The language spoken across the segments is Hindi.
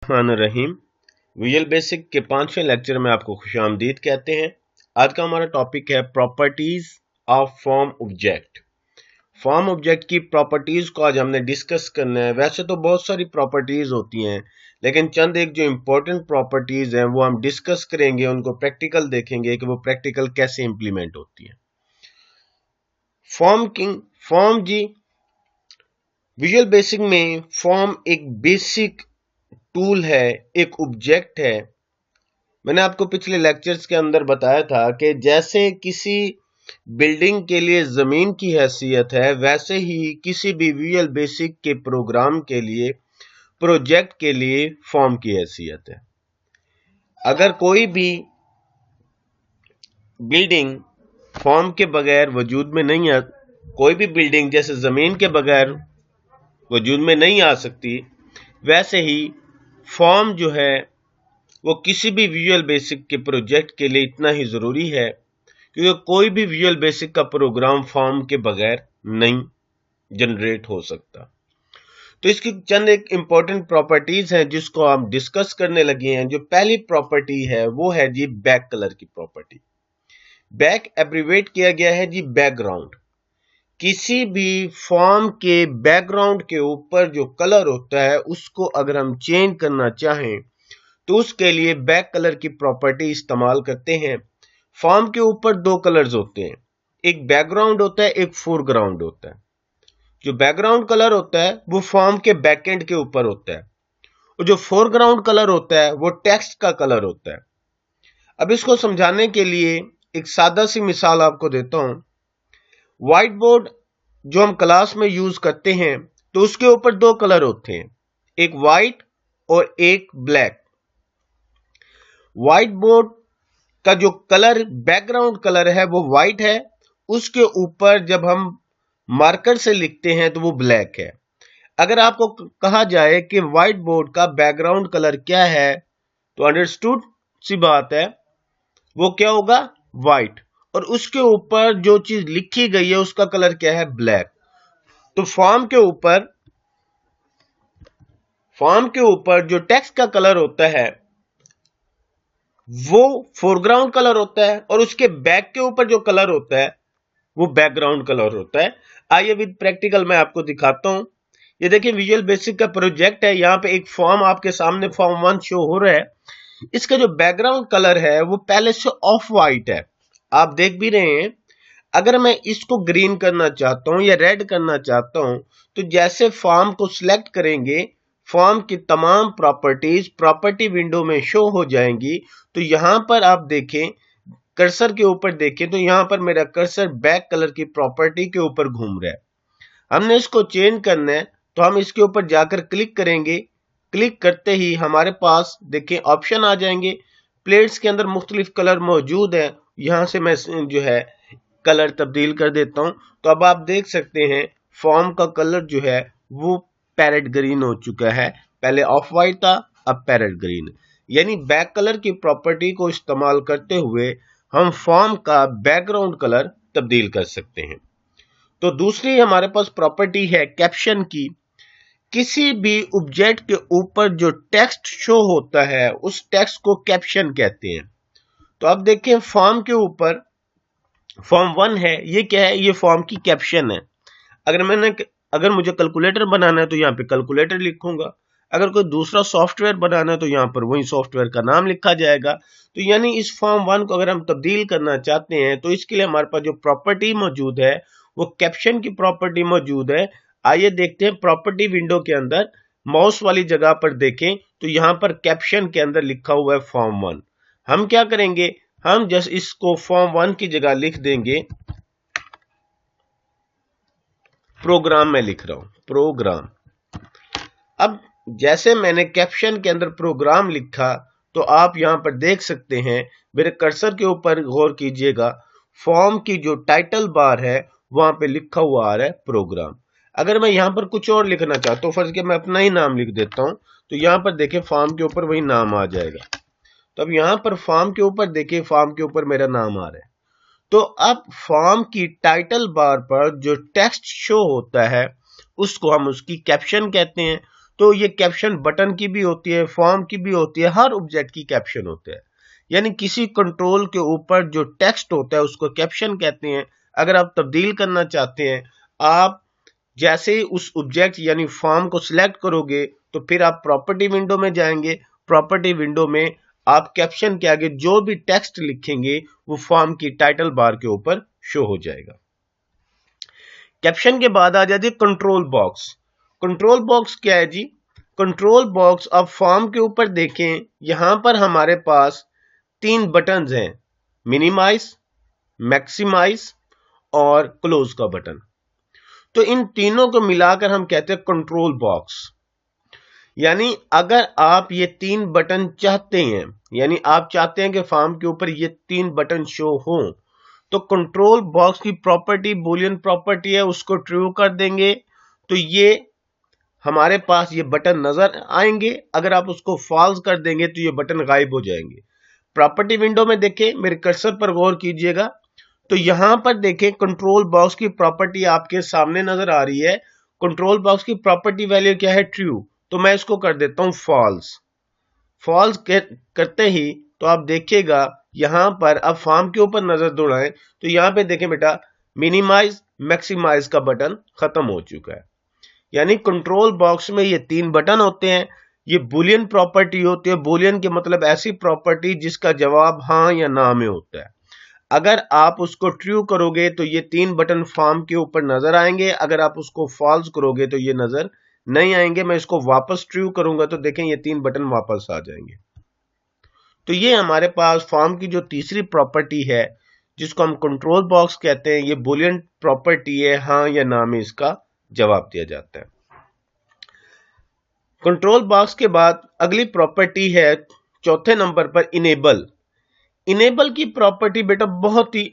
रहीम विजुअल बेसिक के 5वें लेक्चर में आपको खुशामदीद कहते हैं। आज का हमारा टॉपिक है properties of form object. Form object की प्रॉपर्टीज को आज हमने डिस्कस करना है। वैसे तो बहुत सारी प्रॉपर्टीज होती हैं, लेकिन चंद एक जो इम्पोर्टेंट प्रॉपर्टीज हैं वो हम डिस्कस करेंगे, उनको प्रैक्टिकल देखेंगे कि वो प्रैक्टिकल कैसे इंप्लीमेंट होती है। फॉर्म जी विजुअल बेसिक में फॉर्म एक बेसिक टूल है, एक ऑब्जेक्ट है। मैंने आपको पिछले लेक्चर्स के अंदर बताया था कि जैसे किसी बिल्डिंग के लिए जमीन की हैसियत है, वैसे ही किसी भी विजुअल बेसिक के प्रोग्राम के लिए, प्रोजेक्ट के लिए फॉर्म की हैसियत है। अगर कोई भी बिल्डिंग फॉर्म के बगैर वजूद में नहीं आ, कोई भी बिल्डिंग जैसे जमीन के बगैर वजूद में नहीं आ सकती, वैसे ही फॉर्म जो है वो किसी भी विजुअल बेसिक के प्रोजेक्ट के लिए इतना ही जरूरी है, क्योंकि कोई भी विजुअल बेसिक का प्रोग्राम फॉर्म के बगैर नहीं जनरेट हो सकता। तो इसकी चंद एक इंपॉर्टेंट प्रॉपर्टीज हैं जिसको हम डिस्कस करने लगे हैं। जो पहली प्रॉपर्टी है वो है जी बैक कलर की प्रॉपर्टी। बैक एब्रीवेट किया गया है जी बैकग्राउंड। किसी भी फॉर्म के बैकग्राउंड के ऊपर जो कलर होता है उसको अगर हम चेंज करना चाहें तो उसके लिए बैक कलर की प्रॉपर्टी इस्तेमाल करते हैं। फॉर्म के ऊपर दो कलर्स होते हैं, एक बैकग्राउंड होता है, एक फोरग्राउंड होता है। जो बैकग्राउंड कलर होता है वो फॉर्म के बैकएंड के ऊपर होता है, और जो फोरग्राउंड कलर होता है वो टेक्स्ट का कलर होता है। अब इसको समझाने के लिए एक सादा सी मिसाल आपको देता हूं। व्हाइट बोर्ड जो हम क्लास में यूज करते हैं तो उसके ऊपर दो कलर होते हैं, एक व्हाइट और एक ब्लैक। व्हाइट बोर्ड का जो कलर बैकग्राउंड कलर है वो व्हाइट है, उसके ऊपर जब हम मार्कर से लिखते हैं तो वो ब्लैक है। अगर आपको कहा जाए कि व्हाइट बोर्ड का बैकग्राउंड कलर क्या है तो अंडरस्टूड सी बात है, वो क्या होगा, व्हाइट, और उसके ऊपर जो चीज लिखी गई है उसका कलर क्या है, ब्लैक। तो फॉर्म के ऊपर जो टेक्स्ट का कलर होता है वो फोरग्राउंड कलर होता है, और उसके बैक के ऊपर जो कलर होता है वो बैकग्राउंड कलर होता है। आइए विद प्रैक्टिकल मैं आपको दिखाता हूं। ये देखिए विजुअल बेसिक का प्रोजेक्ट है। यहाँ पे एक फॉर्म आपके सामने फॉर्म 1 शो हो रहा है। इसका जो बैकग्राउंड कलर है वो पहले से ऑफ वाइट है, आप देख भी रहे हैं। अगर मैं इसको ग्रीन करना चाहता हूं या रेड करना चाहता हूं तो जैसे फॉर्म को सिलेक्ट करेंगे, फॉर्म की तमाम प्रॉपर्टीज प्रॉपर्टी विंडो में शो हो जाएंगी। तो यहां पर आप देखें, कर्सर के ऊपर देखें तो यहां पर मेरा कर्सर बैक कलर की प्रॉपर्टी के ऊपर घूम रहा है। हमने इसको चेंज करना है तो हम इसके ऊपर जाकर क्लिक करेंगे। क्लिक करते ही हमारे पास देखें ऑप्शन आ जाएंगे। प्लेट्स के अंदर मुख्तलिफ कलर मौजूद है। यहां से मैं जो है कलर तब्दील कर देता हूं। तो अब आप देख सकते हैं फॉर्म का कलर जो है वो पैरेट ग्रीन हो चुका है। पहले ऑफ वाइट था, अब पैरेट ग्रीन। यानी बैक कलर की प्रॉपर्टी को इस्तेमाल करते हुए हम फॉर्म का बैकग्राउंड कलर तब्दील कर सकते हैं। तो दूसरी हमारे पास प्रॉपर्टी है कैप्शन की। किसी भी ऑब्जेक्ट के ऊपर जो टेक्स्ट शो होता है उस टेक्स्ट को कैप्शन कहते हैं। तो अब देखें फॉर्म के ऊपर फॉर्म 1 है, ये क्या है, ये फॉर्म की कैप्शन है। अगर मुझे कैलकुलेटर बनाना है तो यहाँ पे कैलकुलेटर लिखूंगा। अगर कोई दूसरा सॉफ्टवेयर बनाना है तो यहाँ पर वही सॉफ्टवेयर का नाम लिखा जाएगा। तो यानी इस फॉर्म 1 को अगर हम तब्दील करना चाहते हैं तो इसके लिए हमारे पास जो प्रॉपर्टी मौजूद है वो कैप्शन की प्रॉपर्टी मौजूद है। आइए देखते हैं प्रॉपर्टी विंडो के अंदर माउस वाली जगह पर देखें तो यहाँ पर कैप्शन के अंदर लिखा हुआ है फॉर्म 1। हम क्या करेंगे, हम जस्ट इसको फॉर्म 1 की जगह लिख देंगे प्रोग्राम में लिख रहा हूं, प्रोग्राम। अब जैसे मैंने कैप्शन के अंदर प्रोग्राम लिखा तो आप यहां पर देख सकते हैं, मेरे कर्सर के ऊपर गौर कीजिएगा, फॉर्म की जो टाइटल बार है वहां पे लिखा हुआ आ रहा है प्रोग्राम। अगर मैं यहां पर कुछ और लिखना चाहता हूं, फर्ज के मैं अपना ही नाम लिख देता हूं, तो यहां पर देखें फॉर्म के ऊपर वही नाम आ जाएगा। तो अब यहां पर फॉर्म के ऊपर देखिए, फॉर्म के ऊपर मेरा नाम आ रहा है। तो अब फॉर्म की टाइटल बार पर जो टेक्स्ट शो होता है उसको हम उसकी कैप्शन कहते हैं। तो ये कैप्शन बटन की भी होती है, फॉर्म की भी होती है, हर ऑब्जेक्ट की कैप्शन होता है। यानी किसी कंट्रोल के ऊपर जो टेक्स्ट होता है उसको कैप्शन कहते हैं। अगर आप तब्दील करना चाहते हैं, आप जैसे ही उस ऑब्जेक्ट यानी फॉर्म को सिलेक्ट करोगे तो फिर आप प्रॉपर्टी विंडो में जाएंगे। प्रॉपर्टी विंडो में आप कैप्शन के आगे जो भी टेक्स्ट लिखेंगे वो फॉर्म की टाइटल बार के ऊपर शो हो जाएगा। कैप्शन के बाद आ जाती है कंट्रोल बॉक्स। कंट्रोल बॉक्स क्या है जी? कंट्रोल बॉक्स आप फॉर्म के ऊपर देखें, यहां पर हमारे पास 3 बटन्स हैं, मिनिमाइज, मैक्सिमाइज और क्लोज का बटन। तो इन तीनों को मिलाकर हम कहते हैं कंट्रोल बॉक्स। यानी अगर आप ये 3 बटन चाहते हैं, यानी आप चाहते हैं कि फॉर्म के ऊपर ये 3 बटन शो हो, तो कंट्रोल बॉक्स की प्रॉपर्टी बूलियन प्रॉपर्टी है, उसको ट्रू कर देंगे तो ये हमारे पास ये बटन नजर आएंगे। अगर आप उसको फॉल्स कर देंगे तो ये बटन गायब हो जाएंगे। प्रॉपर्टी विंडो में देखें, मेरे कर्सर पर गौर कीजिएगा, तो यहां पर देखें कंट्रोल बॉक्स की प्रॉपर्टी आपके सामने नजर आ रही है। कंट्रोल बॉक्स की प्रॉपर्टी वैल्यू क्या है? ट्रू। तो मैं इसको कर देता हूं फॉल्स। फॉल्स करते ही तो आप देखिएगा यहां पर अब फॉर्म के ऊपर नजर दौड़ाएं तो यहां पे देखें बेटा, मिनिमाइज मैक्सिमाइज का बटन खत्म हो चुका है। यानी कंट्रोल बॉक्स में ये 3 बटन होते हैं। ये बुलियन प्रॉपर्टी होती है। बुलियन के मतलब ऐसी प्रॉपर्टी जिसका जवाब हां या ना में होता है। अगर आप उसको ट्रू करोगे तो ये 3 बटन फॉर्म के ऊपर नजर आएंगे, अगर आप उसको फॉल्स करोगे तो ये नजर नहीं आएंगे। मैं इसको वापस ट्रू करूंगा तो देखें ये 3 बटन वापस आ जाएंगे। तो ये हमारे पास फॉर्म की जो तीसरी प्रॉपर्टी है जिसको हम कंट्रोल बॉक्स कहते हैं, ये बुलियन प्रॉपर्टी है, हां या ना में इसका जवाब दिया जाता है। कंट्रोल बॉक्स के बाद अगली प्रॉपर्टी है चौथे नंबर पर इनेबल। इनेबल की प्रॉपर्टी बेटा बहुत ही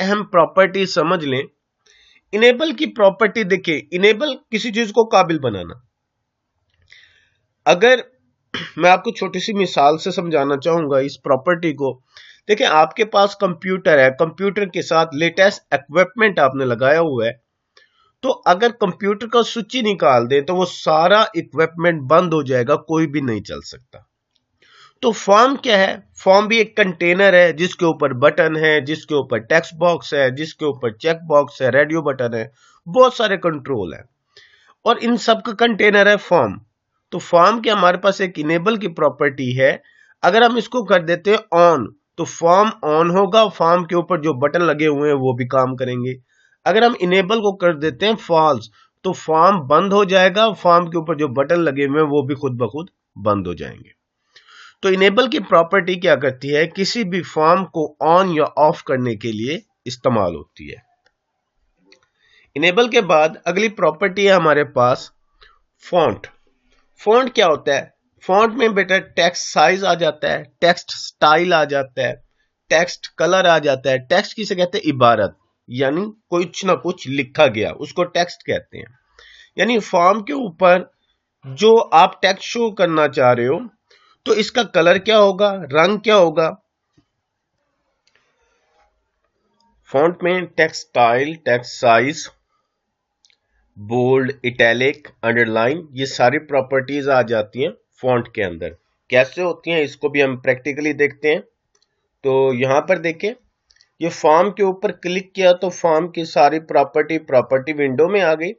अहम प्रॉपर्टी समझ लें। इनेबल की प्रॉपर्टी देखिए, इनेबल किसी चीज को काबिल बनाना। अगर मैं आपको छोटी सी मिसाल से समझाना चाहूंगा इस प्रॉपर्टी को। देखिए आपके पास कंप्यूटर है, कंप्यूटर के साथ लेटेस्ट इक्विपमेंट आपने लगाया हुआ है, तो अगर कंप्यूटर का स्विच ही निकाल दे तो वो सारा इक्विपमेंट बंद हो जाएगा, कोई भी नहीं चल सकता। तो फॉर्म क्या है? फॉर्म भी एक कंटेनर है जिसके ऊपर बटन है, जिसके ऊपर टेक्स्ट बॉक्स है, जिसके ऊपर चेक बॉक्स है, रेडियो बटन है, बहुत सारे कंट्रोल है और इन सब का कंटेनर है फॉर्म। तो फॉर्म के हमारे पास एक इनेबल की प्रॉपर्टी है। अगर हम इसको कर देते हैं ऑन तो फॉर्म ऑन होगा, फॉर्म के ऊपर जो बटन लगे हुए हैं वो भी काम करेंगे। अगर हम इनेबल को कर देते हैं फॉल्स तो फॉर्म बंद हो जाएगा, फॉर्म के ऊपर जो बटन लगे हुए हैं वो भी खुद ब खुद बंद हो जाएंगे। तो इनेबल की प्रॉपर्टी क्या करती है? किसी भी फॉर्म को ऑन या ऑफ करने के लिए इस्तेमाल होती है। इनेबल के बाद अगली प्रॉपर्टी है हमारे पास फॉन्ट। फॉन्ट क्या होता है? फॉन्ट में बेटा टेक्स्ट साइज आ जाता है, टेक्स्ट स्टाइल आ जाता है, टेक्स्ट कलर आ जाता है। टेक्स्ट किसे कहते हैं? इबारत, यानी कुछ ना कुछ लिखा गया, उसको टेक्स्ट कहते हैं। यानी फॉर्म के ऊपर जो आप टेक्स्ट शो करना चाह रहे हो तो इसका कलर क्या होगा, रंग क्या होगा। फॉन्ट में text style, text size, bold, italic, underline, ये सारी प्रॉपर्टीज आ जाती हैं फॉन्ट के अंदर। कैसे होती हैं इसको भी हम प्रैक्टिकली देखते हैं। तो यहां पर देखें, ये फॉर्म के ऊपर क्लिक किया तो फॉर्म की सारी प्रॉपर्टी विंडो में आ गई।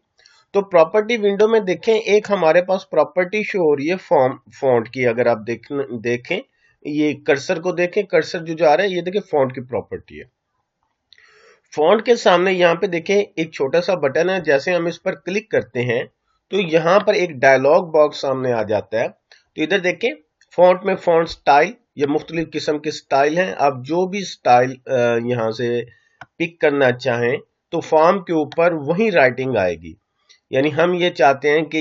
तो प्रॉपर्टी विंडो में देखें एक हमारे पास प्रॉपर्टी शो हो रही है फॉर्म फॉन्ट की। अगर आप देखें ये कर्सर को देखें, कर्सर जो जा रहा है ये देखें फॉन्ट की प्रॉपर्टी है। फॉन्ट के सामने यहाँ पे देखें एक छोटा सा बटन है, जैसे हम इस पर क्लिक करते हैं तो यहाँ पर एक डायलॉग बॉक्स सामने आ जाता है। तो इधर देखें फॉन्ट में फॉन्ट स्टाइल, ये मुख्तलिफ किस्म के स्टाइल हैं। आप जो भी स्टाइल यहाँ से पिक करना चाहें तो फॉर्म के ऊपर वही राइटिंग आएगी। यानी हम ये चाहते हैं कि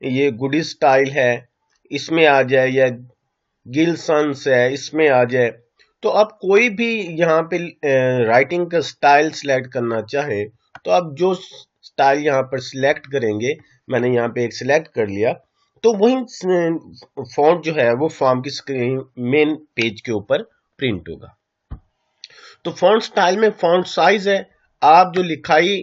ये गुडी स्टाइल है इसमें आ जाए, या गिलसन्स है इसमें आ जाए। तो आप कोई भी यहाँ पे राइटिंग का स्टाइल सिलेक्ट करना चाहें तो आप जो स्टाइल यहाँ पर सिलेक्ट करेंगे, मैंने यहाँ पे एक सिलेक्ट कर लिया, तो वही फॉन्ट जो है वो फॉर्म की स्क्रीन मेन पेज के ऊपर प्रिंट होगा। तो फॉन्ट स्टाइल में फॉन्ट साइज है, आप जो लिखाई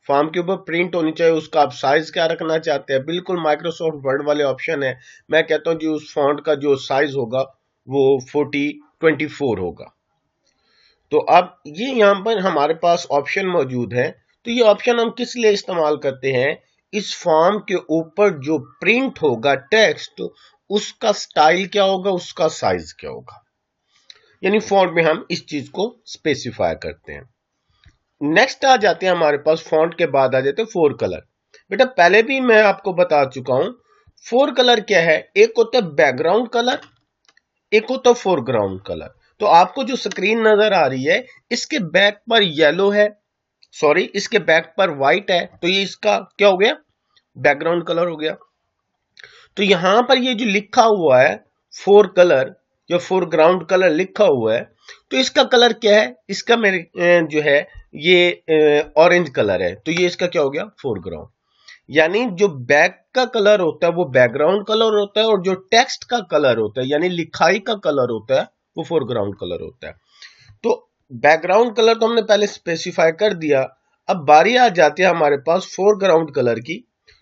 फॉर्म के ऊपर प्रिंट होनी चाहिए, उसका आप साइज क्या रखना चाहते हैं, बिल्कुल माइक्रोसॉफ्ट वर्ड वाले ऑप्शन है। मैं कहता हूं जी उस फॉन्ट का जो साइज होगा वो 4024 होगा। तो अब ये यहाँ पर हमारे पास ऑप्शन मौजूद है। तो ये ऑप्शन हम किस लिए इस्तेमाल करते हैं, इस फॉर्म के ऊपर जो प्रिंट होगा टेक्स्ट, उसका स्टाइल क्या होगा, उसका साइज क्या होगा, यानी फॉन्ट में हम इस चीज को स्पेसिफाई करते हैं। नेक्स्ट आ जाते हैं हमारे पास, फॉन्ट के बाद आ जाते हैं फोर कलर। बेटा पहले भी मैं आपको बता चुका हूं, फोर कलर क्या है, एक होता है बैकग्राउंड कलर, एक होता है फोरग्राउंड कलर। तो आपको जो स्क्रीन नजर आ रही है, इसके बैक पर येलो है, सॉरी इसके बैक पर व्हाइट है, तो ये इसका क्या हो गया, बैकग्राउंड कलर हो गया। तो यहां पर ये जो लिखा हुआ है फोर कलर या फोरग्राउंड कलर लिखा हुआ है, तो इसका कलर क्या है, इसका मेरे जो है ये ऑरेंज कलर है, तो ये इसका क्या हो गया, फोरग्राउंड। यानी जो बैक का कलर होता है वो बैकग्राउंड कलर होता है, और जो टेक्स्ट का कलर होता है यानी लिखाई का कलर होता है वो फोरग्राउंड कलर होता है। तो बैकग्राउंड कलर तो हमने पहले स्पेसिफाई कर दिया। अब बारी आ जाती है हमारे पास फोरग्राउंड कलर की।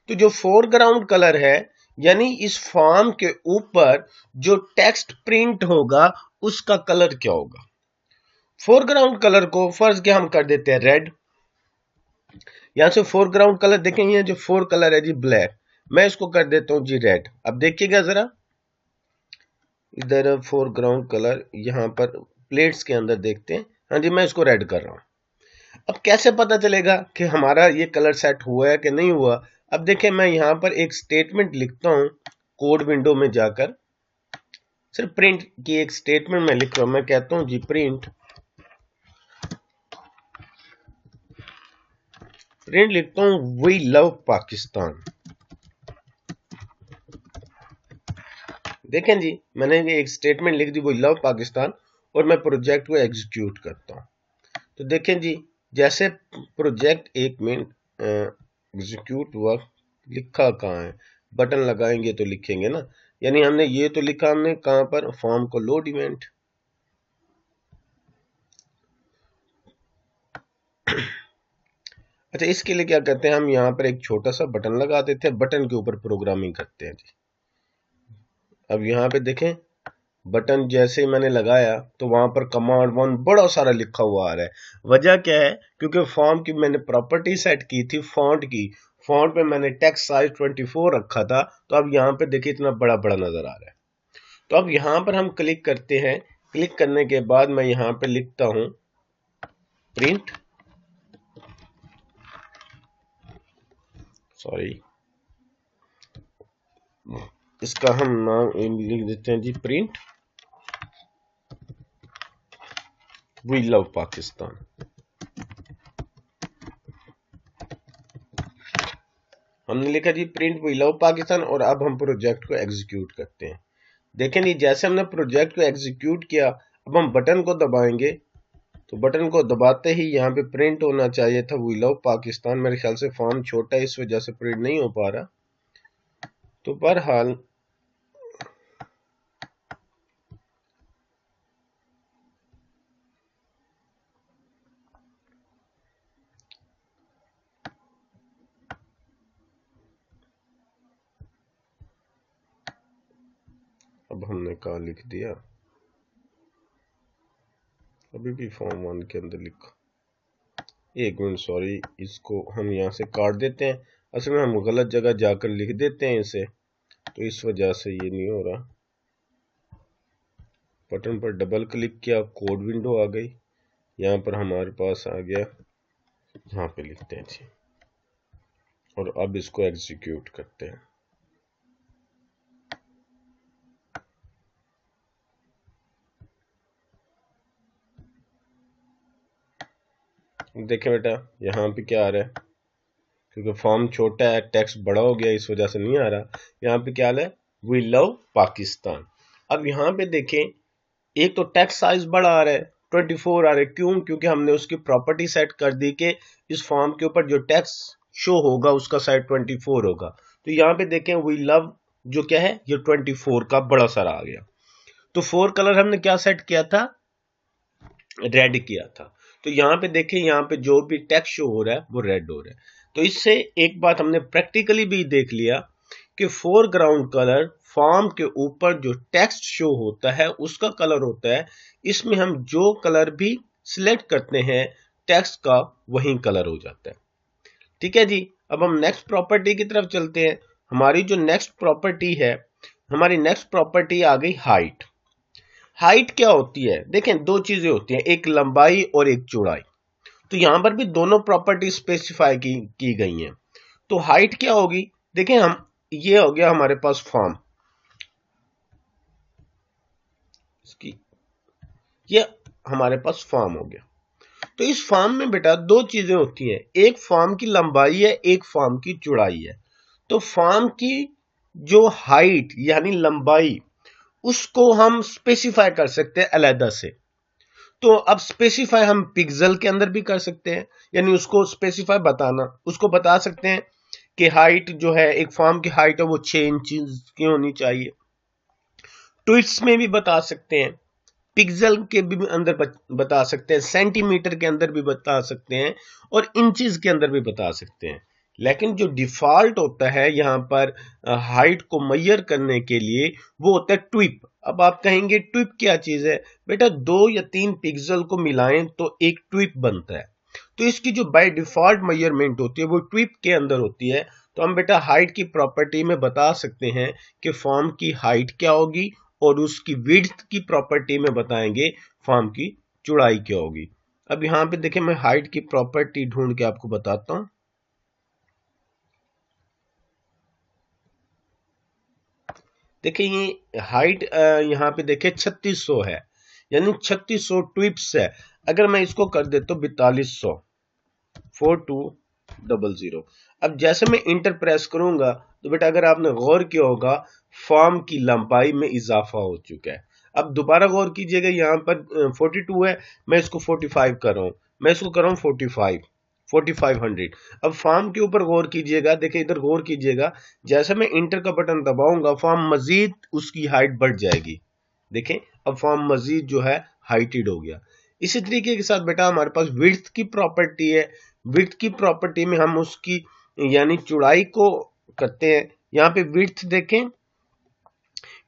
तो जो फोरग्राउंड कलर है, यानी इस फॉर्म के ऊपर जो टेक्स्ट प्रिंट होगा उसका कलर क्या होगा। फोरग्राउंड कलर को फर्ज के हम कर देते हैं रेड। यहां से फोरग्राउंड कलर देखेंगे, जो फोर कलर है जी ब्लैक, मैं इसको कर देता हूं जी रेड। अब देखिएगा जरा इधर फोरग्राउंड कलर, यहां पर प्लेट्स के अंदर देखते हैं, हाँ जी मैं इसको रेड कर रहा हूं। अब कैसे पता चलेगा कि हमारा ये कलर सेट हुआ है कि नहीं हुआ। अब देखें मैं यहां पर एक स्टेटमेंट लिखता हूं, कोड विंडो में जाकर सिर्फ प्रिंट की एक स्टेटमेंट में लिख रहा हूं। मैं कहता हूं जी प्रिंट लिखता हूं वी लव पाकिस्तान। देखें जी मैंने ये एक स्टेटमेंट लिख दी वी लव पाकिस्तान, और मैं प्रोजेक्ट को एग्जीक्यूट करता हूं। तो देखें जी जैसे प्रोजेक्ट, एक मिनट एग्जीक्यूट हुआ, लिखा कहाँ है, बटन लगाएंगे तो लिखेंगे ना, यानी हमने ये तो लिखा, हमने कहां पर, फॉर्म को लोड इवेंट। अच्छा इसके लिए क्या करते हैं, हम यहां पर एक छोटा सा बटन लगा देते हैं, बटन के ऊपर प्रोग्रामिंग करते हैं जी। अब यहां पे देखें बटन जैसे ही मैंने लगाया तो वहां पर कमांड वन बड़ा सारा लिखा हुआ आ रहा है। वजह क्या है, क्योंकि फॉर्म की मैंने प्रॉपर्टी सेट की थी फॉन्ट की, फॉन्ट पे मैंने टेक्स्ट साइज 24 रखा था, तो अब यहाँ पे देखिए इतना बड़ा बड़ा नजर आ रहा है। तो अब यहाँ पर हम क्लिक करते हैं, क्लिक करने के बाद मैं यहाँ पे लिखता हूं प्रिंट, सॉरी इसका हम नाम लिख देते हैं जी प्रिंट वी लव पाकिस्तान। हमने लिखा जी प्रिंट वी लव पाकिस्तान, और अब हम प्रोजेक्ट को एग्जीक्यूट करते हैं। देखें जी जैसे हमने प्रोजेक्ट को एग्जीक्यूट किया, अब हम बटन को दबाएंगे, तो बटन को दबाते ही यहाँ पे प्रिंट होना चाहिए था वी लव पाकिस्तान। मेरे ख्याल से फॉर्म छोटा है इस वजह से प्रिंट नहीं हो पा रहा, तो बहरहाल अब हमने कहा लिख दिया, अभी भी फॉर्म वन के अंदर लिखा, एक मिनट सॉरी इसको हम यहाँ से काट देते हैं, असल में हम गलत जगह जाकर लिख देते हैं इसे, तो इस वजह से ये नहीं हो रहा। बटन पर डबल क्लिक किया, कोड विंडो आ गई, यहाँ पर हमारे पास आ गया, यहाँ पे लिखते हैं जी, और अब इसको एग्जीक्यूट करते हैं। देखें बेटा यहाँ पे क्या आ रहा है, क्योंकि फॉर्म छोटा है टेक्स्ट बड़ा हो गया इस वजह से नहीं आ रहा। यहाँ पे क्या है, वी लव पाकिस्तान। अब यहाँ पे देखें एक तो टेक्स्ट साइज बड़ा आ रहा है, 24 आ रहा है, क्यों, क्योंकि हमने उसकी प्रॉपर्टी सेट कर दी कि इस फॉर्म के ऊपर जो टेक्स्ट शो होगा उसका साइज 24 होगा। तो यहाँ पे देखें वी लव जो क्या है, ये 24 का बड़ा सारा आ गया। तो फोर कलर हमने क्या सेट किया था, रेड किया था। तो यहाँ पे देखें, यहाँ पे जो भी टेक्स्ट शो हो रहा है वो रेड हो रहा है। तो इससे एक बात हमने प्रैक्टिकली भी देख लिया कि फोरग्राउंड कलर फॉर्म के ऊपर जो टेक्स्ट शो होता है उसका कलर होता है। इसमें हम जो कलर भी सिलेक्ट करते हैं टेक्स्ट का, वही कलर हो जाता है। ठीक है जी। अब हम नेक्स्ट प्रॉपर्टी की तरफ चलते हैं। हमारी जो नेक्स्ट प्रॉपर्टी है, हमारी नेक्स्ट प्रॉपर्टी आ गई हाइट। हाइट क्या होती है? देखें, दो चीजें होती हैं, एक लंबाई और एक चौड़ाई। तो यहां पर भी दोनों प्रॉपर्टी स्पेसिफाई की गई हैं। तो हाइट क्या होगी? देखें, हम ये हो गया हमारे पास फॉर्म, इसकी ये हमारे पास फॉर्म हो गया। तो इस फॉर्म में बेटा दो चीजें होती हैं, एक फॉर्म की लंबाई है, एक फॉर्म की चौड़ाई है। तो फॉर्म की जो हाइट यानी लंबाई, उसको हम स्पेसिफाई कर सकते हैं अलग से। तो अब स्पेसिफाई हम पिक्सल के अंदर भी कर सकते हैं, यानी उसको स्पेसिफाई बताना, उसको बता सकते हैं कि हाइट जो है, एक फॉर्म की हाइट है वो 6 इंच की होनी चाहिए। ट्वीट्स में भी बता सकते हैं, पिक्सल के भी अंदर बता सकते हैं, सेंटीमीटर के अंदर भी बता सकते हैं, और इंचेस के अंदर भी बता सकते हैं। लेकिन जो डिफॉल्ट होता है यहाँ पर हाइट को मेजर करने के लिए, वो होता है ट्विप। अब आप कहेंगे ट्विप क्या चीज है? बेटा 2 या 3 पिक्सल को मिलाएं तो एक ट्विप बनता है। तो इसकी जो बाय डिफॉल्ट मेजरमेंट होती है वो ट्विप के अंदर होती है। तो हम बेटा हाइट की प्रॉपर्टी में बता सकते हैं कि फॉर्म की हाइट क्या होगी, और उसकी विड्थ की प्रॉपर्टी में बताएंगे फॉर्म की चौड़ाई क्या होगी। अब यहां पे देखें, मैं हाइट की प्रॉपर्टी ढूंढ के आपको बताता हूं। देखिए, ये हाइट यहां पे देखें 3600 है, यानी 3600 ट्विप्स है। अगर मैं इसको कर देता हूं 4200, 4200। अब जैसे मैं इंटर प्रेस करूंगा तो बेटा अगर आपने गौर किया होगा, फॉर्म की लंबाई में इजाफा हो चुका है। अब दोबारा गौर कीजिएगा, यहाँ पर 42 है, मैं इसको 45 कर रहा हूं, मैं इसको कर रहा हूं 4500। अब फॉर्म के ऊपर गौर कीजिएगा, देखिए इधर गौर कीजिएगा, जैसे मैं इंटर का बटन दबाऊंगा फॉर्म मजीद उसकी हाइट बढ़ जाएगी। देखें, अब फॉर्म मजीद जो है हाइटेड हो गया। इसी तरीके के साथ बेटा हमारे पास विड्थ की प्रॉपर्टी है। विड्थ की प्रॉपर्टी में हम उसकी यानी चौड़ाई को करते हैं। यहाँ पे विड्थ देखें,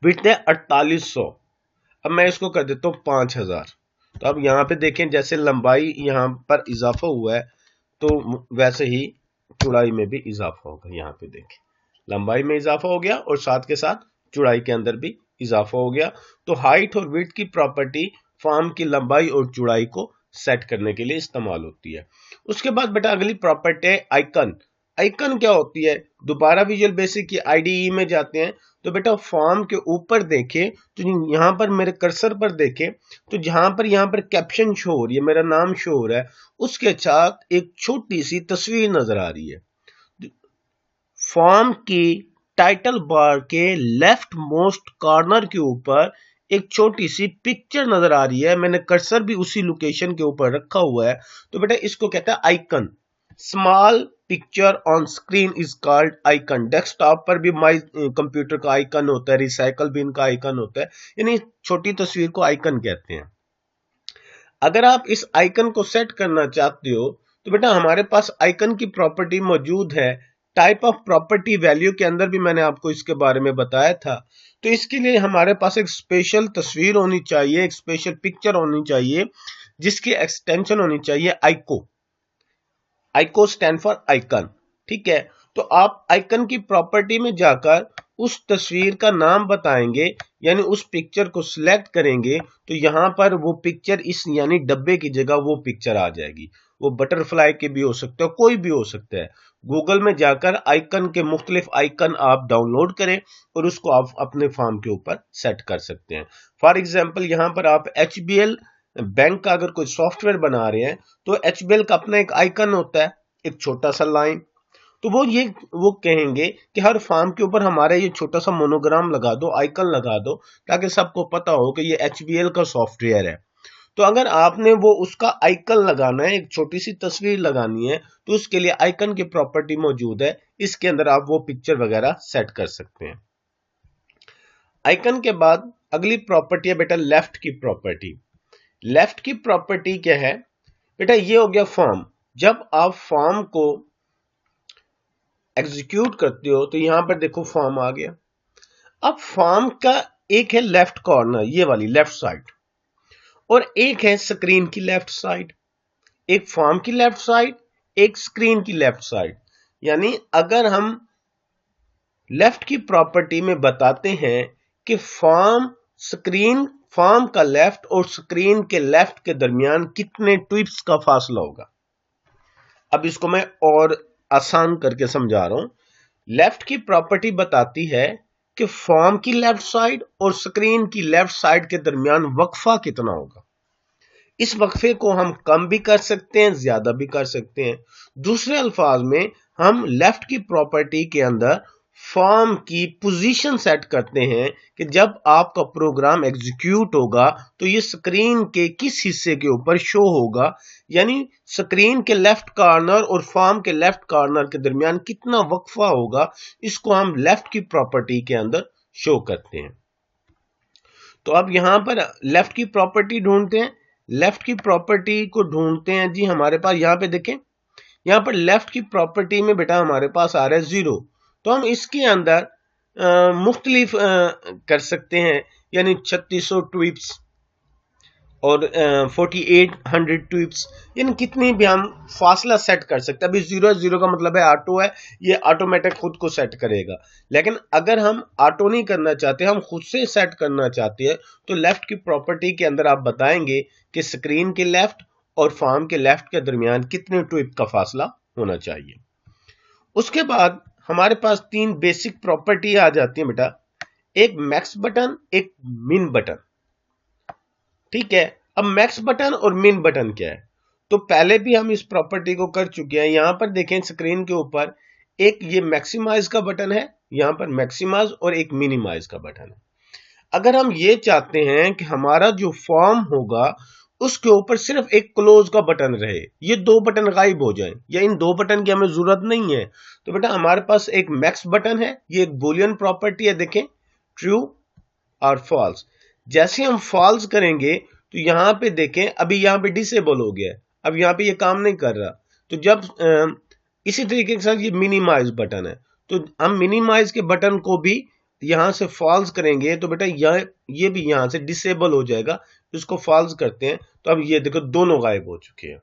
विड्थ है 4800। अब मैं इसको कर देता हूँ 5000। तो अब यहाँ पे देखें, जैसे लंबाई यहाँ पर इजाफा हुआ है तो वैसे ही चौड़ाई में भी इजाफा होगा। यहाँ पे देखें, लंबाई में इजाफा हो गया और साथ के साथ चौड़ाई के अंदर भी इजाफा हो गया। तो हाइट और विड्थ की प्रॉपर्टी फॉर्म की लंबाई और चौड़ाई को सेट करने के लिए इस्तेमाल होती है। उसके बाद बेटा अगली प्रॉपर्टी है आइकन। आइकन क्या होती है? दोबारा विजुअल बेसिक की आईडीई में जाते हैं, तो बेटा फॉर्म के ऊपर देखें, तो यहाँ पर मेरे कर्सर पर देखें, तो जहां पर यहाँ पर कैप्शन शो हो रही है, मेरा नाम शो हो रहा है, उसके साथ एक छोटी सी तस्वीर नजर आ रही है। फॉर्म की टाइटल बार के लेफ्ट मोस्ट कॉर्नर के ऊपर एक छोटी सी पिक्चर नजर आ रही है, मैंने कर्सर भी उसी लोकेशन के ऊपर रखा हुआ है। तो बेटा इसको कहता है icon. Small picture on screen is called icon. Desktop पर भी माई कंप्यूटर का आइकन होता है, रिसाइकल बिन का आइकन होता है, यानी छोटी तस्वीर को आइकन कहते हैं। अगर आप इस आइकन को सेट करना चाहते हो तो बेटा हमारे पास आइकन की प्रॉपर्टी मौजूद है। टाइप ऑफ प्रॉपर्टी वैल्यू के अंदर भी मैंने आपको इसके बारे में बताया था। तो इसके लिए हमारे पास एक स्पेशल तस्वीर होनी चाहिए, एक स्पेशल पिक्चर होनी चाहिए, जिसकी एक्सटेंशन होनी चाहिए आइको। आइको स्टैंड फॉर आइकन। ठीक है, तो आप आइकन की प्रॉपर्टी में जाकर उस तस्वीर का नाम बताएंगे, यानी उस पिक्चर को सिलेक्ट करेंगे, तो यहां पर वो पिक्चर इस यानी डब्बे की जगह वो पिक्चर आ जाएगी। वो बटरफ्लाई के भी हो सकते हैं, कोई भी हो सकता है। गूगल में जाकर आइकन के मुख्तलिफ आइकन आप डाउनलोड करें और उसको आप अपने फॉर्म के ऊपर सेट कर सकते हैं। फॉर एग्जाम्पल, यहां पर आप HBL बैंक का अगर कोई सॉफ्टवेयर बना रहे हैं तो HBL का अपना एक आइकन होता है, एक छोटा सा लाइन। तो वो कहेंगे कि हर फॉर्म के ऊपर हमारे ये छोटा सा मोनोग्राम लगा दो, आइकन लगा दो, ताकि सबको पता हो कि ये HBL का सॉफ्टवेयर है। तो अगर आपने वो उसका आइकन लगाना है, एक छोटी सी तस्वीर लगानी है, तो उसके लिए आइकन की प्रॉपर्टी मौजूद है, इसके अंदर आप वो पिक्चर वगैरह सेट कर सकते हैं। आइकन के बाद अगली प्रॉपर्टी है बेटा लेफ्ट की प्रॉपर्टी। लेफ्ट की प्रॉपर्टी क्या है? बेटा ये हो गया फॉर्म। जब आप फॉर्म को एग्जीक्यूट करते हो तो यहां पर देखो फॉर्म आ गया। अब फॉर्म का एक है लेफ्ट कॉर्नर, ये वाली लेफ्ट साइड, और एक है स्क्रीन की लेफ्ट साइड। एक फॉर्म की लेफ्ट साइड, एक स्क्रीन की लेफ्ट साइड। यानी अगर हम लेफ्ट की प्रॉपर्टी में बताते हैं कि फॉर्म का लेफ्ट और स्क्रीन के लेफ्ट के दरमियान कितने ट्वीट्स का फासला होगा। अब इसको मैं और आसान करके समझा रहा हूं। लेफ्ट की प्रॉपर्टी बताती है कि फॉर्म की लेफ्ट साइड और स्क्रीन की लेफ्ट साइड के दरमियान वक्फा कितना होगा। इस वक्फे को हम कम भी कर सकते हैं, ज्यादा भी कर सकते हैं। दूसरे अल्फाज में हम लेफ्ट की प्रॉपर्टी के अंदर फॉर्म की पोजीशन सेट करते हैं कि जब आपका प्रोग्राम एग्जीक्यूट होगा तो ये स्क्रीन के किस हिस्से के ऊपर शो होगा। यानी स्क्रीन के लेफ्ट कॉर्नर और फॉर्म के लेफ्ट कॉर्नर के दरमियान कितना वक्फा होगा, इसको हम लेफ्ट की प्रॉपर्टी के अंदर शो करते हैं। तो अब यहां पर लेफ्ट की प्रॉपर्टी ढूंढते हैं। लेफ्ट की प्रॉपर्टी को ढूंढते हैं जी, हमारे पास यहां पे देखें, यहां पर लेफ्ट की प्रॉपर्टी में बेटा हमारे पास आ रहा है 0। तो हम इसके अंदर मुख्तलिफ कर सकते हैं, यानी 3600 ट्वीट्स और 4800 ट्वीट्स, यानी कितनी भी हम फासला सेट कर सकते हैं। अभी 0 का मतलब है ऑटो है, ये ऑटोमेटिक खुद को सेट करेगा। लेकिन अगर हम ऑटो नहीं करना चाहते, हम खुद से सेट करना चाहते हैं, तो लेफ्ट की प्रॉपर्टी के अंदर आप बताएंगे कि स्क्रीन के लेफ्ट और फॉर्म के लेफ्ट के दरमियान कितने ट्वीट का फासला होना चाहिए। उसके बाद हमारे पास 3 बेसिक प्रॉपर्टी आ जाती है बेटा, एक मैक्स बटन, एक मिन बटन। ठीक है, अब मैक्स बटन और मिन बटन क्या है, तो पहले भी हम इस प्रॉपर्टी को कर चुके हैं। यहां पर देखें स्क्रीन के ऊपर एक ये मैक्सिमाइज का बटन है, यहां पर मैक्सिमाइज, और एक मिनिमाइज का बटन है। अगर हम ये चाहते हैं कि हमारा जो फॉर्म होगा उसके ऊपर सिर्फ एक क्लोज का बटन रहे, ये 2 बटन गायब हो जाएं, या इन 2 बटन की हमें जरूरत नहीं है, तो बेटा हमारे पास एक मैक्स बटन है, ये एक बूलियन प्रॉपर्टी है, देखें ट्रू और फॉल्स। जैसे हम फॉल्स करेंगे तो यहां पे देखें अभी यहां पे डिसेबल हो गया है, अब यहां पे ये काम नहीं कर रहा। तो जब इसी तरीके के साथ ये मिनिमाइज बटन है, तो हम मिनिमाइज के बटन को भी यहां से फॉल्स करेंगे तो बेटा ये भी यहां से डिसेबल हो जाएगा। इसको फॉल्स करते हैं तो अब ये देखो दोनों गायब हो चुके हैं,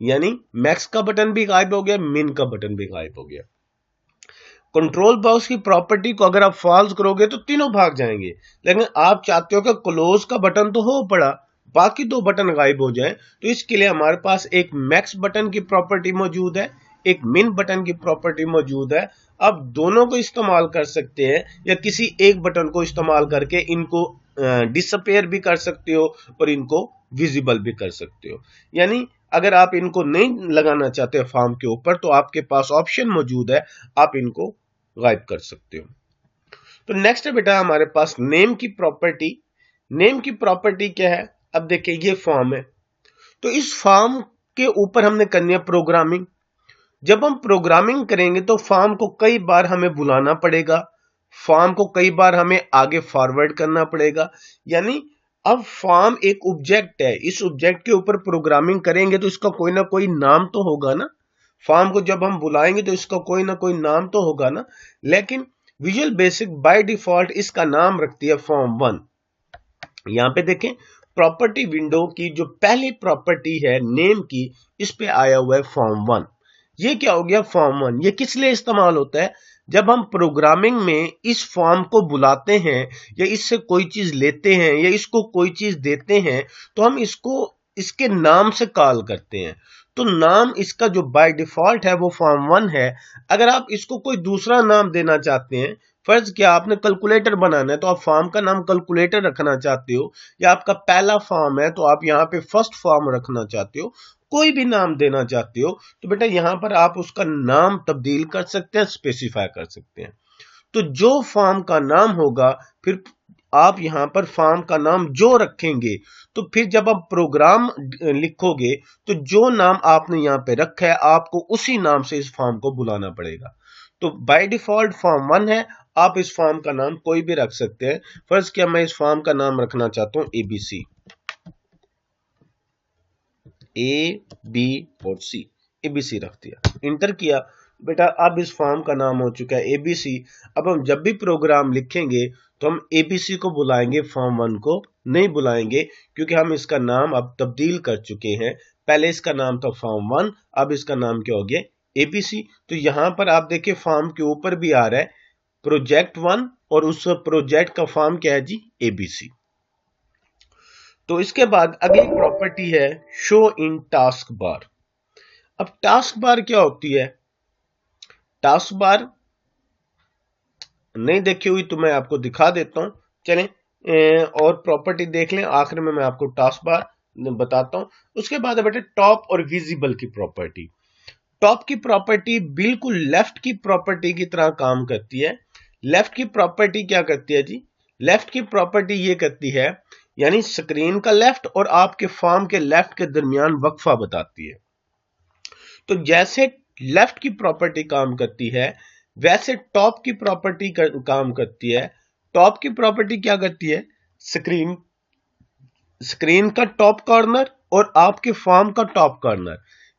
यानी मैक्स का बटन भी गायब हो गया, मिन का बटन भी गायब हो गया। कंट्रोल बॉक्स की प्रॉपर्टी को अगर आप फॉल्स करोगे तो तीनों भाग जाएंगे, लेकिन आप चाहते हो कि क्लोज का बटन तो हो पड़ा, बाकी 2 बटन गायब हो जाए, तो इसके लिए हमारे पास एक मैक्स बटन की प्रॉपर्टी मौजूद है, एक मिन बटन की प्रॉपर्टी मौजूद है। अब दोनों को इस्तेमाल कर सकते हैं, या किसी एक बटन को इस्तेमाल करके इनको डिसअपेयर भी कर सकते हो और इनको विजिबल भी कर सकते हो। यानी अगर आप इनको नहीं लगाना चाहते फॉर्म के ऊपर तो आपके पास ऑप्शन मौजूद है, आप इनको गायब कर सकते हो। तो नेक्स्ट है बेटा हमारे पास नेम की प्रॉपर्टी। नेम की प्रॉपर्टी क्या है, अब देखिए ये फॉर्म है, तो इस फॉर्म के ऊपर हमने करनी है प्रोग्रामिंग। जब हम प्रोग्रामिंग करेंगे तो फॉर्म को कई बार हमें बुलाना पड़ेगा, फॉर्म को कई बार हमें आगे फॉरवर्ड करना पड़ेगा। यानी अब फॉर्म एक ऑब्जेक्ट है, इस ऑब्जेक्ट के ऊपर प्रोग्रामिंग करेंगे तो इसका कोई ना कोई नाम तो होगा ना। फॉर्म को जब हम बुलाएंगे तो इसका कोई ना कोई नाम तो होगा ना। लेकिन विजुअल बेसिक बाय डिफॉल्ट इसका नाम रखती है फॉर्म 1। यहां पे देखें प्रॉपर्टी विंडो की जो पहली प्रॉपर्टी है नेम की, इस पे आया हुआ है फॉर्म 1। ये क्या हो गया फॉर्म 1, ये किस लिए इस्तेमाल होता है, जब हम प्रोग्रामिंग में इस फॉर्म को बुलाते हैं या इससे कोई चीज लेते हैं या इसको कोई चीज देते हैं तो हम इसको इसके नाम से कॉल करते हैं। तो नाम इसका जो बाय डिफॉल्ट है वो फॉर्म 1 है। अगर आप इसको कोई दूसरा नाम देना चाहते हैं, फर्ज क्या आपने कैलकुलेटर बनाना है तो आप फॉर्म का नाम कैलकुलेटर रखना चाहते हो, या आपका पहला फॉर्म है तो आप यहाँ पे फर्स्ट फॉर्म रखना चाहते हो, कोई भी नाम देना चाहते हो, तो बेटा यहां पर आप उसका नाम तब्दील कर सकते हैं, स्पेसिफाई कर सकते हैं। तो जो फॉर्म का नाम होगा फिर आप यहां पर फॉर्म का नाम जो रखेंगे, तो फिर जब आप प्रोग्राम लिखोगे तो जो नाम आपने यहां पे रखा है आपको उसी नाम से इस फॉर्म को बुलाना पड़ेगा। तो बाय डिफॉल्ट फॉर्म 1 है, आप इस फॉर्म का नाम कोई भी रख सकते हैं। फर्स्ट क्या मैं इस फॉर्म का नाम रखना चाहता हूं ABC। ए बी और सी, ABC रख दिया, इंटर किया बेटा। अब इस फॉर्म का नाम हो चुका है ABC। अब हम जब भी प्रोग्राम लिखेंगे तो हम ABC को बुलाएंगे, फॉर्म 1 को नहीं बुलाएंगे, क्योंकि हम इसका नाम अब तब्दील कर चुके हैं। पहले इसका नाम था फॉर्म 1, अब इसका नाम क्या हो गया, ABC। तो यहां पर आप देखिए फॉर्म के ऊपर भी आ रहा है प्रोजेक्ट 1 और उस प्रोजेक्ट का फॉर्म क्या है जी, ABC। तो इसके बाद अगली प्रॉपर्टी है शो इन टास्क बार। अब टास्क बार क्या होती है, टास्क बार नहीं देखी हुई तो मैं आपको दिखा देता हूं। चलें और प्रॉपर्टी देख लें, आखिर में मैं आपको टास्क बार बताता हूं। उसके बाद है बेटा टॉप और विजिबल की प्रॉपर्टी। टॉप की प्रॉपर्टी बिल्कुल लेफ्ट की प्रॉपर्टी की तरह काम करती है। लेफ्ट की प्रॉपर्टी क्या करती है जी, लेफ्ट की प्रॉपर्टी ये करती है, यानी स्क्रीन का लेफ्ट और आपके फॉर्म के लेफ्ट के दरमियान वक्फा बताती है। तो जैसे लेफ्ट की प्रॉपर्टी काम करती है वैसे टॉप की प्रॉपर्टी काम करती है। टॉप की प्रॉपर्टी क्या करती है, स्क्रीन का टॉप कॉर्नर और आपके फॉर्म का टॉप कॉर्नर,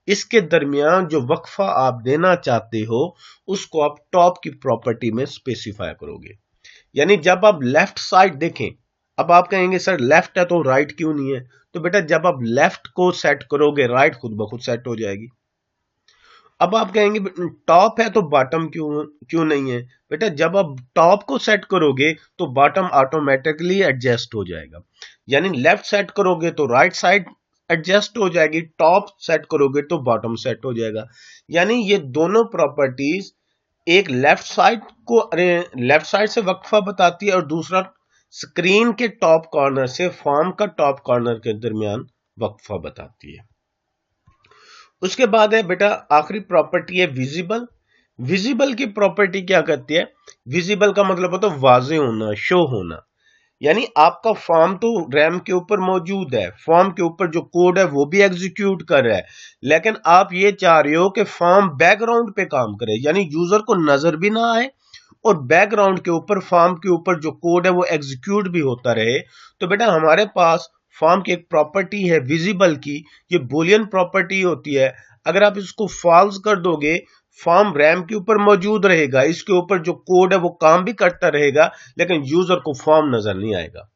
इसके दरमियान जो वक्फा आप देना चाहते हो उसको आप टॉप की प्रॉपर्टी में स्पेसिफाई करोगे। यानी जब आप लेफ्ट साइड देखें, अब आप कहेंगे सर लेफ्ट है तो राइट क्यों नहीं है, तो बेटा जब आप लेफ्ट को सेट करोगे राइट खुद ब खुद सेट हो जाएगी। अब आप कहेंगे टॉप है तो बॉटम क्यों नहीं है, बेटा जब आप टॉप को सेट करोगे तो बॉटम ऑटोमेटिकली एडजस्ट हो जाएगा। यानी लेफ्ट सेट करोगे तो राइट साइड एडजस्ट हो जाएगी, टॉप सेट करोगे तो बॉटम सेट हो जाएगा। यानी ये दोनों प्रॉपर्टीज एक लेफ्ट साइड से वक्फा बताती है और दूसरा स्क्रीन के टॉप कॉर्नर से फॉर्म का टॉप कॉर्नर के दरमियान वक्फा बताती है। उसके बाद है बेटा आखिरी प्रॉपर्टी है विजिबल। विजिबल की प्रॉपर्टी क्या करती है, विजिबल का मतलब होता है वाज़ेह होना, शो होना। यानी आपका फॉर्म तो रैम के ऊपर मौजूद है, फॉर्म के ऊपर जो कोड है वो भी एग्जीक्यूट कर रहा है, लेकिन आप ये चाह रहे हो कि फॉर्म बैकग्राउंड पे काम करे, यानी यूजर को नजर भी ना आए और बैकग्राउंड के ऊपर फॉर्म के ऊपर जो कोड है वो एग्जीक्यूट भी होता रहे। तो बेटा हमारे पास फॉर्म की एक प्रॉपर्टी है विजिबल की, ये बुलियन प्रॉपर्टी होती है। अगर आप इसको फॉल्स कर दोगे फॉर्म रैम के ऊपर मौजूद रहेगा, इसके ऊपर जो कोड है वो काम भी करता रहेगा, लेकिन यूजर को फॉर्म नजर नहीं आएगा।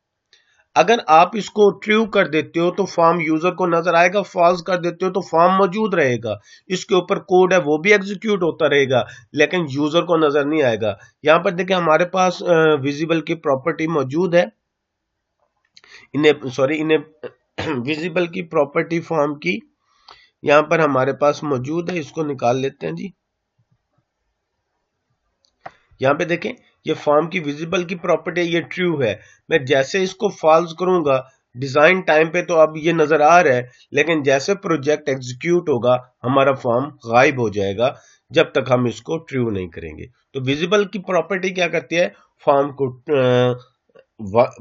अगर आप इसको ट्रू कर देते हो तो फॉर्म यूजर को नजर आएगा, फॉल्स कर देते हो तो फॉर्म मौजूद रहेगा, इसके ऊपर कोड है वो भी एग्जीक्यूट होता रहेगा, लेकिन यूजर को नजर नहीं आएगा। यहां पर देखिए हमारे पास विजिबल की प्रॉपर्टी मौजूद है, इन्हें विजिबल की प्रॉपर्टी फॉर्म की यहां पर हमारे पास मौजूद है, इसको निकाल लेते हैं जी। यहां पे देखें ये फॉर्म की विजिबल की प्रॉपर्टी ये ट्रू है, मैं जैसे इसको फॉल्स करूंगा डिजाइन टाइम पे तो अब ये नजर आ रहा है, लेकिन जैसे प्रोजेक्ट एग्जीक्यूट होगा हमारा फॉर्म गायब हो जाएगा जब तक हम इसको ट्रू नहीं करेंगे। तो विजिबल की प्रॉपर्टी क्या करती है, फॉर्म को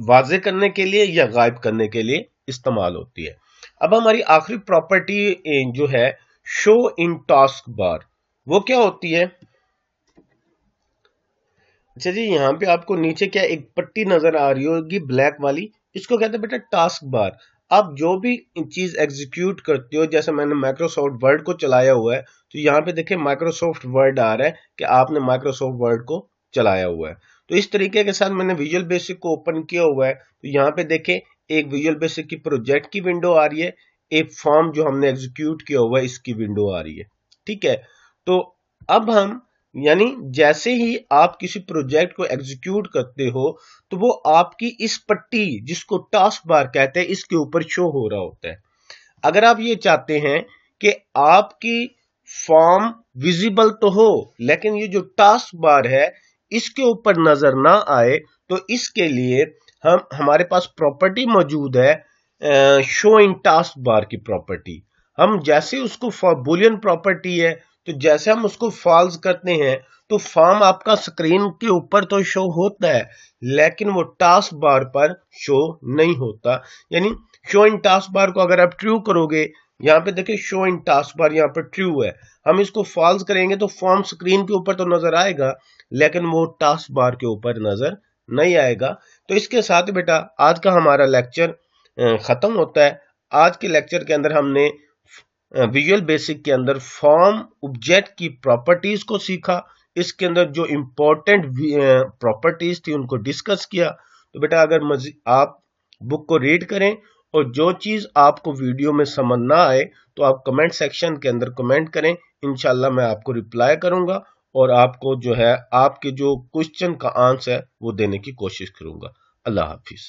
वाजे करने के लिए या गायब करने के लिए इस्तेमाल होती है। अब हमारी आखिरी प्रॉपर्टी जो है शो इन टास्क बार, वो क्या होती है। अच्छा जी यहाँ पे आपको नीचे क्या एक पट्टी नजर आ रही होगी ब्लैक वाली, इसको कहते हैं बेटा टास्क बार। आप जो भी चीज एग्जीक्यूट करते हो, जैसे मैंने माइक्रोसॉफ्ट वर्ड को चलाया हुआ है तो यहाँ पे देखिए माइक्रोसॉफ्ट वर्ड आ रहा है कि आपने माइक्रोसॉफ्ट वर्ड को चलाया हुआ है। तो इस तरीके के साथ मैंने विजुअल बेसिक को ओपन किया हुआ है, तो यहाँ पे देखें एक विजुअल बेसिक की प्रोजेक्ट की विंडो आ रही है, एक फॉर्म जो हमने एग्जीक्यूट किया हुआ है इसकी विंडो आ रही है। ठीक है, तो अब हम यानी जैसे ही आप किसी प्रोजेक्ट को एग्जीक्यूट करते हो तो वो आपकी इस पट्टी जिसको टास्क बार कहते हैं इसके ऊपर शो हो रहा होता है। अगर आप ये चाहते हैं कि आपकी फॉर्म विजिबल तो हो लेकिन ये जो टास्क बार है इसके ऊपर नजर ना आए, तो इसके लिए हमारे पास प्रॉपर्टी मौजूद है शो इन टास्क बार की प्रॉपर्टी। हम जैसे उसको बुलियन प्रॉपर्टी है, तो जैसे हम उसको फॉल्स करते हैं तो फॉर्म आपका स्क्रीन के ऊपर तो शो होता है लेकिन वो टास्क बार पर शो नहीं होता। यानी शो इन टास्क बार को अगर आप ट्रू करोगे, यहाँ पे देखिए शो इन टास्क बार यहाँ पर ट्रू है, हम इसको फॉल्स करेंगे तो फॉर्म स्क्रीन के ऊपर तो नजर आएगा लेकिन वो टास्क बार के ऊपर नजर नहीं आएगा। तो इसके साथ बेटा आज का हमारा लेक्चर खत्म होता है। आज के लेक्चर के अंदर हमने विजुअल बेसिक के अंदर फॉर्म ऑब्जेक्ट की प्रॉपर्टीज को सीखा, इसके अंदर जो इंपॉर्टेंट प्रॉपर्टीज थी उनको डिस्कस किया। तो बेटा अगर आप बुक को रीड करें और जो चीज आपको वीडियो में समझ ना आए तो आप कमेंट सेक्शन के अंदर कमेंट करें, इंशाल्लाह मैं आपको रिप्लाई करूंगा और आपको जो है आपके जो क्वेश्चन का आंसर है वो देने की कोशिश करूंगा। अल्लाह हाफिज।